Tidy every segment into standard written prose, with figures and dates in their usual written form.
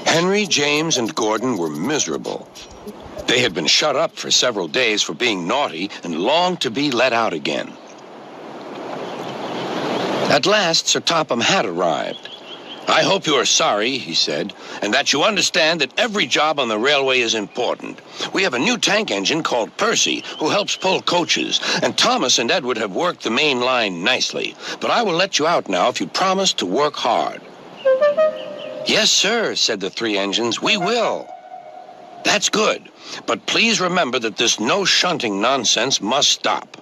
Henry, James, and Gordon were miserable. They had been shut up for several days for being naughty and longed to be let out again. At last, Sir Topham had arrived. "I hope you are sorry," he said, "and that you understand that every job on the railway is important. We have a new tank engine called Percy, who helps pull coaches, and Thomas and Edward have worked the main line nicely. But I will let you out now if you promise to work hard." "Yes, sir," said the three engines, "we will." "That's good, but please remember that this no shunting nonsense must stop."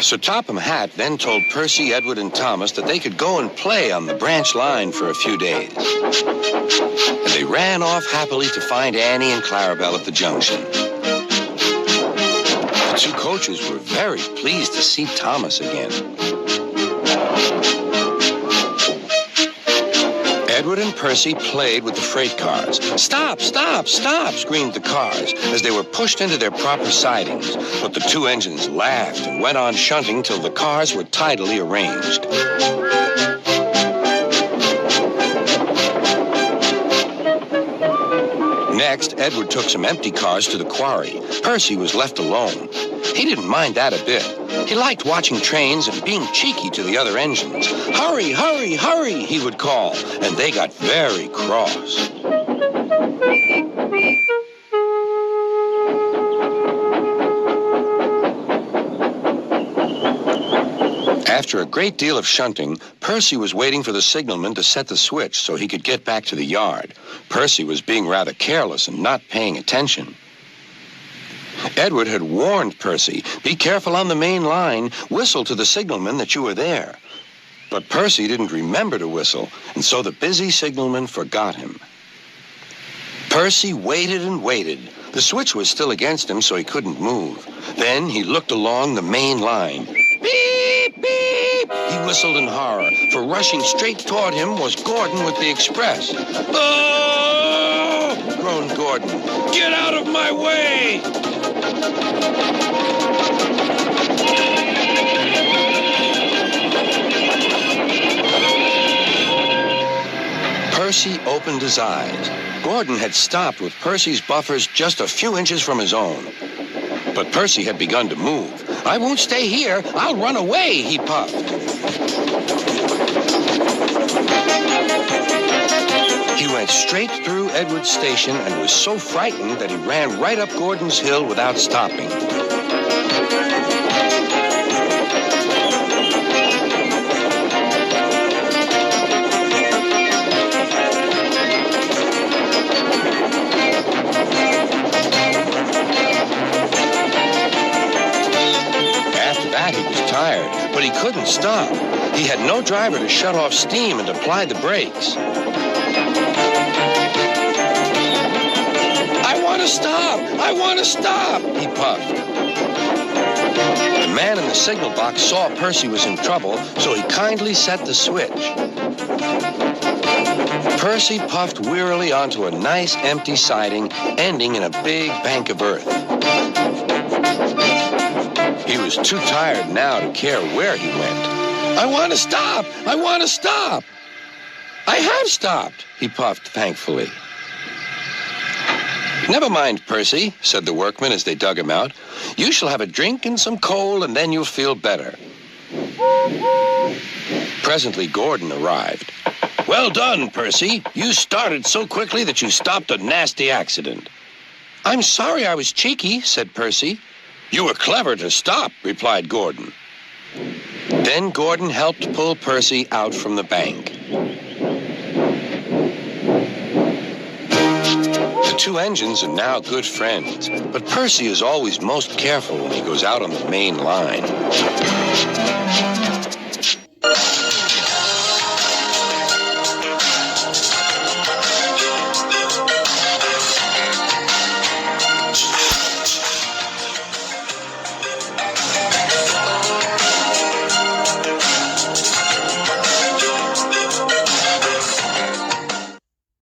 Sir Topham Hatt then told Percy, Edward, and Thomas that they could go and play on the branch line for a few days. And they ran off happily to find Annie and Clarabelle at the junction. The two coaches were very pleased to see Thomas again. Edward and Percy played with the freight cars. "Stop, stop, stop," screamed the cars as they were pushed into their proper sidings. But the two engines laughed and went on shunting till the cars were tidily arranged. Next, Edward took some empty cars to the quarry. Percy was left alone. He didn't mind that a bit. He liked watching trains and being cheeky to the other engines. "Hurry, hurry, hurry," he would call, and they got very cross. After a great deal of shunting, Percy was waiting for the signalman to set the switch so he could get back to the yard. Percy was being rather careless and not paying attention. Edward had warned Percy, "Be careful on the main line. Whistle to the signalman that you are there." But Percy didn't remember to whistle, and so the busy signalman forgot him. Percy waited and waited. The switch was still against him, so he couldn't move. Then he looked along the main line. "Beep, beep!" He whistled in horror, for rushing straight toward him was Gordon with the express. "Oh!" groaned Gordon. "Get out of my way!" Percy opened his eyes. Gordon had stopped with Percy's buffers just a few inches from his own. But Percy had begun to move. "I won't stay here. I'll run away," he puffed. He went straight through Edward's station and was so frightened that he ran right up Gordon's hill without stopping. But he couldn't stop. He had no driver to shut off steam and apply the brakes. "I want to stop! I want to stop!" he puffed. The man in the signal box saw Percy was in trouble, so he kindly set the switch. Percy puffed wearily onto a nice empty siding, ending in a big bank of earth. He was too tired now to care where he went. "I want to stop! I want to stop!" "I have stopped," he puffed thankfully. "Never mind, Percy," said the workmen as they dug him out. "You shall have a drink and some coal, and then you'll feel better." Presently, Gordon arrived. "Well done, Percy. You started so quickly that you stopped a nasty accident." "I'm sorry I was cheeky," said Percy. "You were clever to stop," replied Gordon. Then Gordon helped pull Percy out from the bank. The two engines are now good friends, but Percy is always most careful when he goes out on the main line.